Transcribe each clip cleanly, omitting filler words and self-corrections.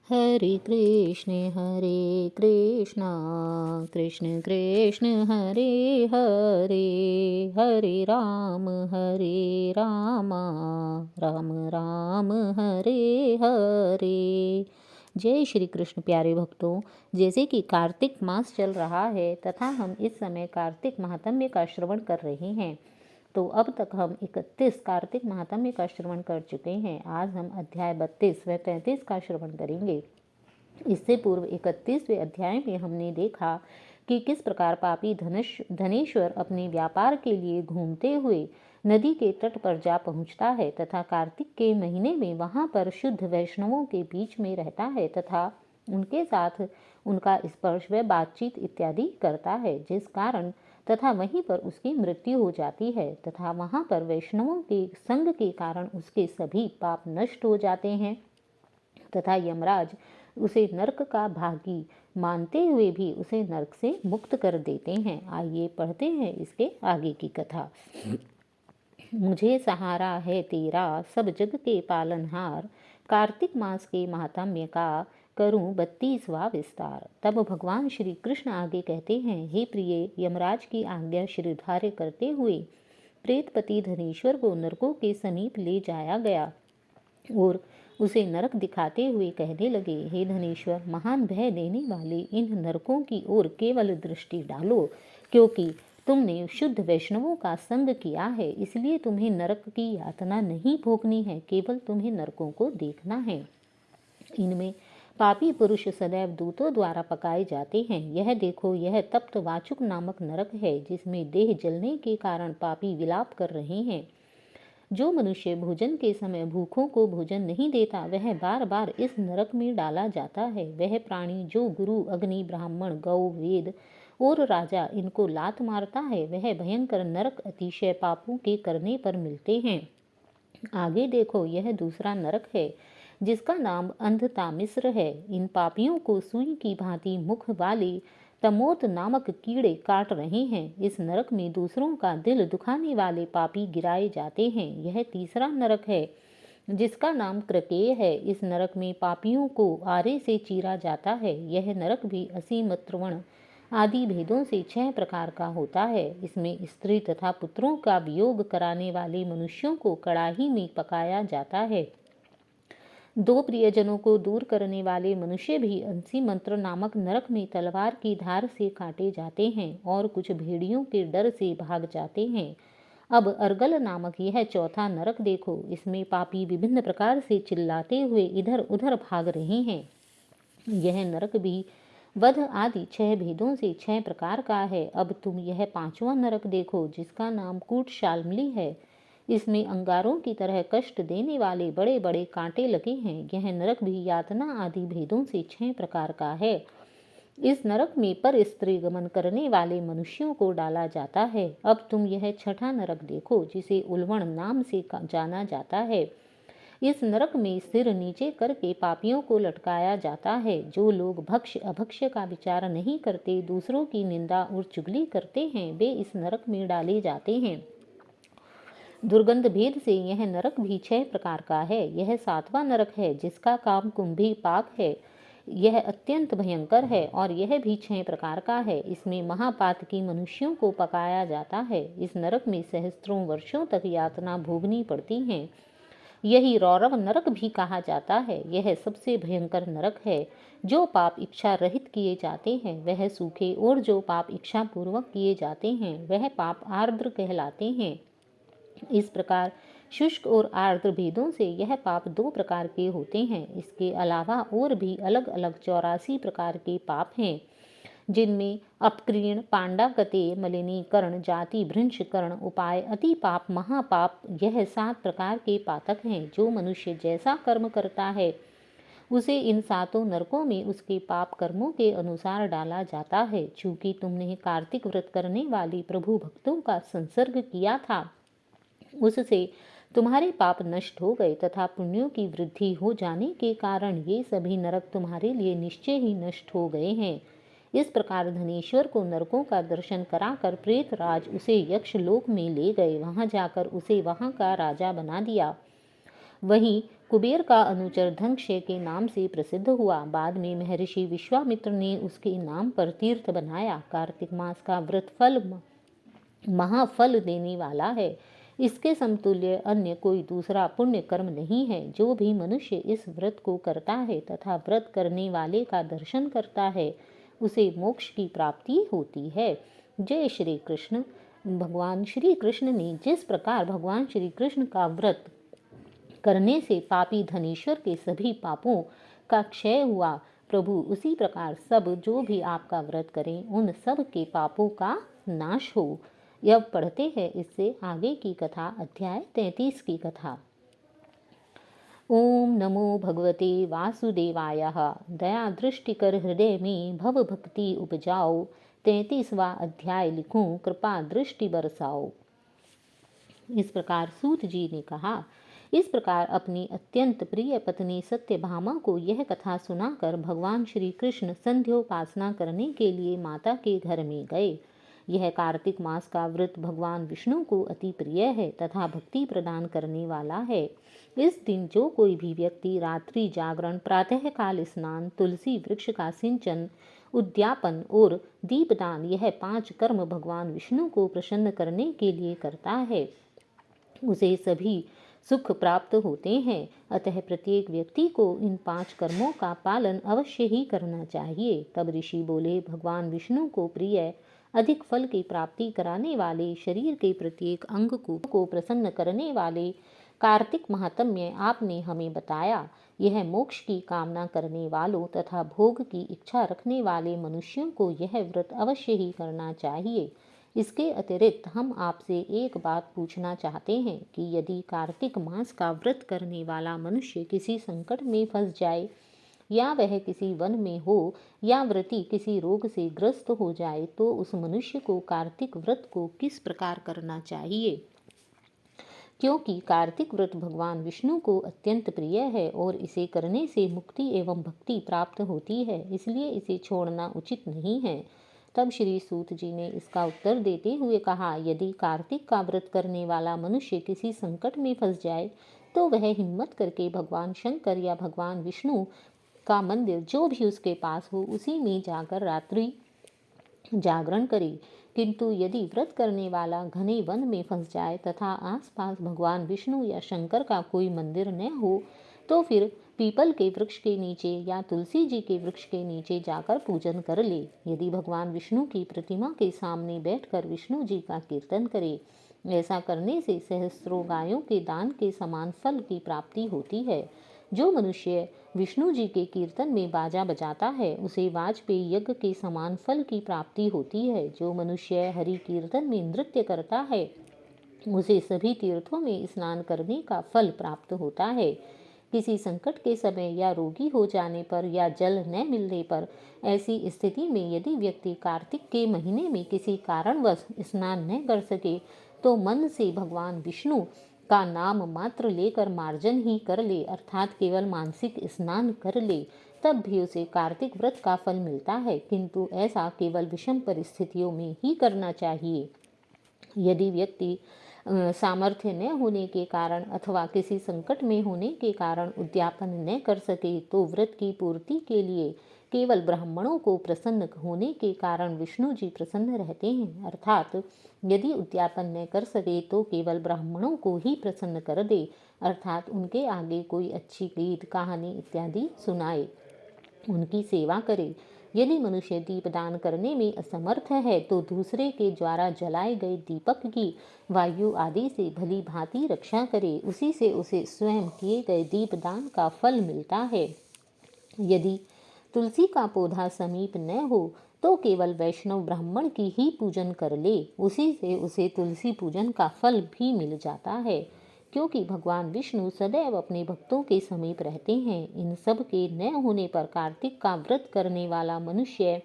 हरे कृष्ण कृष्ण कृष्ण हरे हरे, हरे राम राम राम हरे हरे। जय श्री कृष्ण। प्यारे भक्तों, जैसे कि कार्तिक मास चल रहा है तथा हम इस समय कार्तिक महात्म्य का श्रवण कर रहे हैं, तो अब तक हम 31 कार्तिक महात्म्य का श्रवण कर चुके हैं। आज हम अध्याय 32 व 33 का श्रवण करेंगे। इससे पूर्व 31वें अध्याय में हमने देखा कि किस प्रकार पापी धनेश्वर अपने व्यापार के लिए घूमते हुए नदी के तट पर जा पहुंचता है तथा कार्तिक के महीने में वहां पर शुद्ध वैष्णवों के बीच में रहता है तथा उनके साथ उनका स्पर्श व बातचीत इत्यादि करता है, जिस कारण तथा वहीं पर उसकी मृत्यु हो जाती है तथा वहां पर वैष्णवों के संग के कारण उसके सभी पाप नष्ट हो जाते हैं तथा यमराज उसे नरक का भागी मानते हुए भी उसे नरक से मुक्त कर देते हैं। आइए पढ़ते हैं इसके आगे की कथा। मुझे सहारा है तेरा सब जग के पालनहार, कार्तिक मास के महात्म्य का करूं 32वां विस्तार। तब भगवान श्री कृष्ण आगे कहते हैं, हे प्रिय, यमराज की आज्ञा शिरधार्य करते हुए प्रेतपति धनेश्वर को नरकों के समीप ले जाया गया और उसे नरक दिखाते हुए कहने लगे, हे धनेश्वर, महान भय देने वाले इन नरकों की ओर केवल दृष्टि डालो, क्योंकि तुमने शुद्ध वैष्णवों का संग किया है, इसलिए तुम्हें नरक की यातना नहीं भोगनी है, केवल तुम्हें नरकों को देखना है। इनमें पापी पुरुष सदैव दूतों द्वारा पकाए जाते हैं। यह देखो, यह तप्त वाचुक नामक नरक है, जिसमें देह जलने के कारण पापी विलाप कर रहे हैं। जो मनुष्य भोजन के समय भूखों को भोजन नहीं देता, वह बार बार इस नरक में डाला जाता है। वह प्राणी जो गुरु, अग्नि, ब्राह्मण, गौ, वेद और राजा इनको लात मारता है, वह भयंकर नरक अतिशय पापों के करने पर मिलते हैं। आगे देखो, यह दूसरा नरक है, जिसका नाम अंधतामिस्र है। इन पापियों को सुई की भांति मुख वाले तमोत नामक कीड़े काट रहे हैं। इस नरक में दूसरों का दिल दुखाने वाले पापी गिराए जाते हैं। यह तीसरा नरक है, जिसका नाम क्रकेय है। इस नरक में पापियों को आरे से चीरा जाता है। यह नरक भी असीम त्रवण आदि भेदों से 6 प्रकार का होता है। इसमें स्त्री तथा पुत्रों का वियोग कराने वाले मनुष्यों को कड़ाही में पकाया जाता है। 2 प्रियजनों को दूर करने वाले मनुष्य भी अंसी मंत्र नामक नरक में तलवार की धार से काटे जाते हैं और कुछ भेड़ियों के डर से भाग जाते हैं। अब अर्गल नामक यह चौथा नरक देखो, इसमें पापी विभिन्न प्रकार से चिल्लाते हुए इधर उधर भाग रहे हैं। यह नरक भी वध आदि 6 भेदों से 6 प्रकार का है। अब तुम यह 5वां नरक देखो, जिसका नाम कूटशाल्मली है। इसमें अंगारों की तरह कष्ट देने वाले बड़े बड़े कांटे लगे हैं। यह नरक भी यातना आदि भेदों से 6 प्रकार का है। इस नरक में पर स्त्री गमन करने वाले मनुष्यों को डाला जाता है। अब तुम यह 6ठा नरक देखो, जिसे उल्वण नाम से जाना जाता है। इस नरक में सिर नीचे करके पापियों को लटकाया जाता है। जो लोग भक्ष्य अभक्ष्य का विचार नहीं करते, दूसरों की निंदा और चुगली करते हैं, वे इस नरक में डाले जाते हैं। दुर्गंध भेद से यह नरक भी 6 प्रकार का है। यह 7वां नरक है, जिसका काम कुंभी पाक है। यह अत्यंत भयंकर है और यह भी 6 प्रकार का है। इसमें महापातकी मनुष्यों को पकाया जाता है। इस नरक में सहस्त्रों वर्षों तक यातना भोगनी पड़ती है। यही रौरव नरक भी कहा जाता है। यह सबसे भयंकर नरक है। जो पाप इच्छा रहित किए जाते हैं वह सूखे, और जो पाप इच्छा पूर्वक किए जाते हैं वह पाप आर्द्र कहलाते हैं। इस प्रकार शुष्क और आर्द्र भेदों से यह पाप 2 प्रकार के होते हैं। इसके अलावा और भी अलग अलग 84 प्रकार के पाप हैं, जिनमें अपक्रीण, पांडाकते, मलिनीकरण, जाति भ्रंशकरण, उपाय, अति पाप, महापाप, यह 7 प्रकार के पातक हैं। जो मनुष्य जैसा कर्म करता है, उसे इन 7 नरकों में उसके पाप कर्मों के अनुसार डाला जाता है। चूंकि तुमने कार्तिक व्रत करने वाली प्रभु भक्तों का संसर्ग किया था, उससे तुम्हारे पाप नष्ट हो गए तथा पुण्यों की वृद्धि हो जाने के कारण ये सभी नरक तुम्हारे लिए निश्चय ही नष्ट हो गए हैं। इस प्रकार धनेश्वर को नरकों का दर्शन कराकर प्रेतराज उसे यक्षलोक में ले गए। वहां जाकर उसे वहां का राजा बना दिया। वहीं कुबेर का अनुचर धनक्षय के नाम से प्रसिद्ध हुआ। बाद में महर्षि विश्वामित्र ने उसके नाम पर तीर्थ बनाया। कार्तिक मास का व्रत फल महाफल देने वाला है। इसके समतुल्य अन्य कोई दूसरा पुण्य कर्म नहीं है। जो भी मनुष्य इस व्रत को करता है तथा व्रत करने वाले का दर्शन करता है, उसे मोक्ष की प्राप्ति होती है। जय श्री कृष्ण। भगवान श्री कृष्ण ने जिस प्रकार भगवान श्री कृष्ण का व्रत करने से पापी धनेश्वर के सभी पापों का क्षय हुआ, प्रभु उसी प्रकार सब जो भी आपका व्रत करें उन सब के पापों का नाश हो। यह पढ़ते हैं इससे आगे की कथा, अध्याय 33 की कथा। ओम नमो भगवते वासुदेवाय। दया दृष्टि कर हृदय में भव भक्ति उपजाओ। 33वां अध्याय लिखूं, कृपा दृष्टि बरसाओ। इस प्रकार सूत जी ने कहा। इस प्रकार अपनी अत्यंत प्रिय पत्नी सत्यभामा को यह कथा सुनाकर भगवान श्री कृष्ण संध्योपासना करने के लिए माता के घर में गए। यह कार्तिक मास का व्रत भगवान विष्णु को अति प्रिय है तथा भक्ति प्रदान करने वाला है। इस दिन जो कोई भी व्यक्ति रात्रि जागरण, प्रातःकाल स्नान, तुलसी वृक्ष का सिंचन, उद्यापन और दीपदान, यह 5 कर्म भगवान विष्णु को प्रसन्न करने के लिए करता है, उसे सभी सुख प्राप्त होते हैं। अतः प्रत्येक व्यक्ति को इन 5 कर्मों का पालन अवश्य ही करना चाहिए। तब ऋषि बोले, भगवान विष्णु को प्रिय, अधिक फल की प्राप्ति कराने वाले, शरीर के प्रत्येक अंग को प्रसन्न करने वाले कार्तिक महात्म्य आपने हमें बताया। यह मोक्ष की कामना करने वालों तथा भोग की इच्छा रखने वाले मनुष्यों को यह व्रत अवश्य ही करना चाहिए। इसके अतिरिक्त हम आपसे एक बात पूछना चाहते हैं कि यदि कार्तिक मास का व्रत करने वाला मनुष्य किसी संकट में फंस जाए, या वह किसी वन में हो, या व्रती किसी रोग से ग्रस्त हो जाए, तो उस मनुष्य को कार्तिक व्रत को किस प्रकार करना चाहिए? क्योंकि कार्तिक व्रत भगवान विष्णु को अत्यंत प्रिय है और इसे करने से मुक्ति एवं भक्ति प्राप्त होती है, इसलिए इसे छोड़ना उचित नहीं है। तब श्री सूत जी ने इसका उत्तर देते हुए कहा, यदि कार्तिक का व्रत करने वाला मनुष्य किसी संकट में फंस जाए, तो वह हिम्मत करके भगवान शंकर या भगवान विष्णु का मंदिर जो भी उसके पास हो, उसी में जाकर रात्रि जागरण करे। किंतु यदि व्रत करने वाला घने वन में फंस जाए तथा आसपास भगवान विष्णु या शंकर का कोई मंदिर न हो, तो फिर पीपल के वृक्ष के नीचे या तुलसी जी के वृक्ष के नीचे जाकर पूजन कर ले। यदि भगवान विष्णु की प्रतिमा के सामने बैठकर विष्णु जी का कीर्तन करे, ऐसा करने से सहस्त्रों गायों के दान के समान फल की प्राप्ति होती है। जो मनुष्य विष्णु जी के कीर्तन में बाजा बजाता है, उसे वाजपेयी यज्ञ के समान फल की प्राप्ति होती है। जो मनुष्य हरि कीर्तन में नृत्य करता है, उसे सभी तीर्थों में स्नान करने का फल प्राप्त होता है। किसी संकट के समय या रोगी हो जाने पर या जल न मिलने पर, ऐसी स्थिति में यदि व्यक्ति कार्तिक के महीने में किसी कारणवश स्नान न कर सके, तो मन से भगवान विष्णु का नाम मात्र लेकर मार्जन ही कर ले, अर्थात केवल मानसिक स्नान कर ले, तब भी उसे कार्तिक व्रत का फल मिलता है। किंतु ऐसा केवल विषम परिस्थितियों में ही करना चाहिए। यदि व्यक्ति सामर्थ्य न होने के कारण अथवा किसी संकट में होने के कारण उद्यापन न कर सके, तो व्रत की पूर्ति के लिए केवल ब्राह्मणों को प्रसन्न होने के कारण विष्णु जी प्रसन्न रहते हैं। अर्थात यदि उद्यापन न कर सके तो केवल ब्राह्मणों को ही प्रसन्न कर दे, अर्थात उनके आगे कोई अच्छी गीत, कहानी इत्यादि सुनाए, उनकी सेवा करे। यदि मनुष्य दीपदान करने में असमर्थ है, तो दूसरे के द्वारा जलाए गए दीपक की वायु आदि से भली भांति रक्षा करे, उसी से उसे स्वयं किए गए दीपदान का फल मिलता है। यदि तुलसी का पौधा समीप न हो, तो केवल वैष्णव ब्राह्मण की ही पूजन कर ले, उसी से उसे तुलसी पूजन का फल भी मिल जाता है। क्योंकि भगवान विष्णु सदैव अपने भक्तों के समीप रहते हैं। इन सब के न होने पर कार्तिक का व्रत करने वाला मनुष्य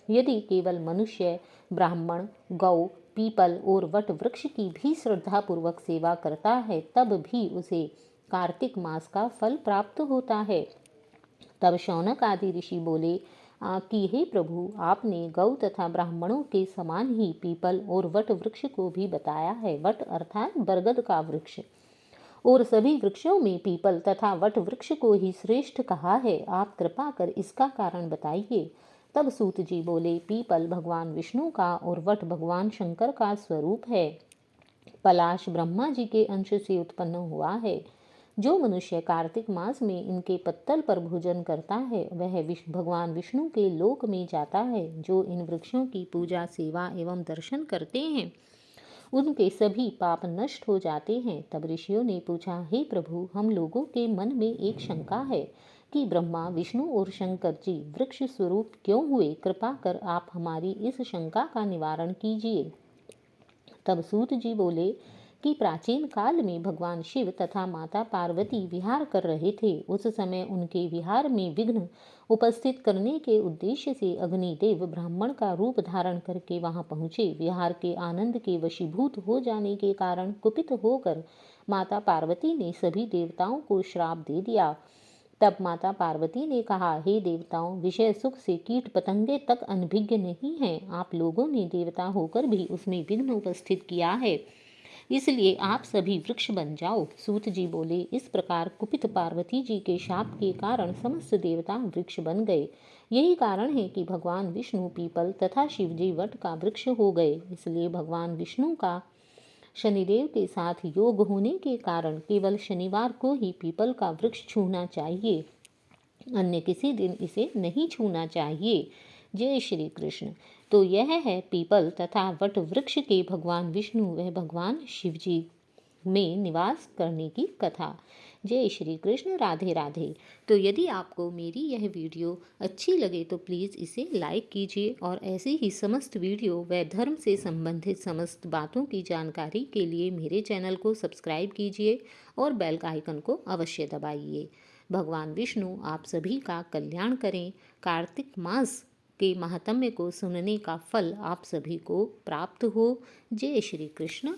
यदि केवल मनुष्य, ब्राह्मण, गौ, पीपल और वट वृक्ष की भी श्रद्धापूर्वक सेवा करता है, तब भी उसे कार्तिक मास का फल प्राप्त होता है। तब शौनक आदि ऋषि बोले कि हे प्रभु, आपने गौ तथा ब्राह्मणों के समान ही पीपल और वट वृक्ष को भी बताया है। वट अर्थात बरगद का वृक्ष। और सभी वृक्षों में पीपल तथा वट वृक्ष को ही श्रेष्ठ कहा है। आप कृपा कर इसका कारण बताइए। तब सूत जी बोले, पीपल भगवान विष्णु का और वट भगवान शंकर का स्वरूप है। पलाश ब्रह्मा जी के अंश से उत्पन्न हुआ है। जो मनुष्य कार्तिक मास में इनके पत्तल पर भोजन करता है वह भगवान विष्णु के लोक में जाता है। जो इन वृक्षों की पूजा, सेवा एवं दर्शन करते हैं उनके सभी पाप नष्ट हो जाते हैं। तब ऋषियों ने पूछा, हे प्रभु, हम लोगों के मन में एक शंका है कि ब्रह्मा, विष्णु और शंकर जी वृक्ष स्वरूप क्यों हुए? कृपा कर आप हमारी इस शंका का निवारण कीजिए। तब सूत जी बोले कि प्राचीन काल में भगवान शिव तथा माता पार्वती विहार कर रहे थे। उस समय उनके विहार में विघ्न उपस्थित करने के उद्देश्य से अग्निदेव ब्राह्मण का रूप धारण करके वहां पहुंचे। विहार के आनंद के वशीभूत हो जाने के कारण कुपित होकर माता पार्वती ने सभी देवताओं को श्राप दे दिया। तब माता पार्वती ने कहा, हे देवताओं, विषय सुख से कीट पतंगे तक अनभिज्ञ नहीं हैं। आप लोगों ने देवता होकर भी उसमें विघ्न उपस्थित किया है, इसलिए आप सभी वृक्ष बन जाओ। सूत जी बोले, इस प्रकार कुपित पार्वती जी के शाप के कारण समस्त देवता वृक्ष बन गए। यही कारण है कि भगवान विष्णु पीपल तथा शिव जी वट का वृक्ष हो गए। इसलिए भगवान विष्णु का शनिदेव के साथ योग होने के कारण केवल शनिवार को ही पीपल का वृक्ष छूना चाहिए, अन्य किसी दिन इसे नहीं छूना चाहिए। जय श्री कृष्ण। तो यह है पीपल तथा वट वृक्ष के भगवान विष्णु व भगवान शिव जी में निवास करने की कथा। जय श्री कृष्ण। राधे राधे। तो यदि आपको मेरी यह वीडियो अच्छी लगे तो प्लीज़ इसे लाइक कीजिए और ऐसे ही समस्त वीडियो व धर्म से संबंधित समस्त बातों की जानकारी के लिए मेरे चैनल को सब्सक्राइब कीजिए और बेल का आइकन को अवश्य दबाइए। भगवान विष्णु आप सभी का कल्याण करें। कार्तिक मास के महात्म्य को सुनने का फल आप सभी को प्राप्त हो। जय श्री कृष्ण।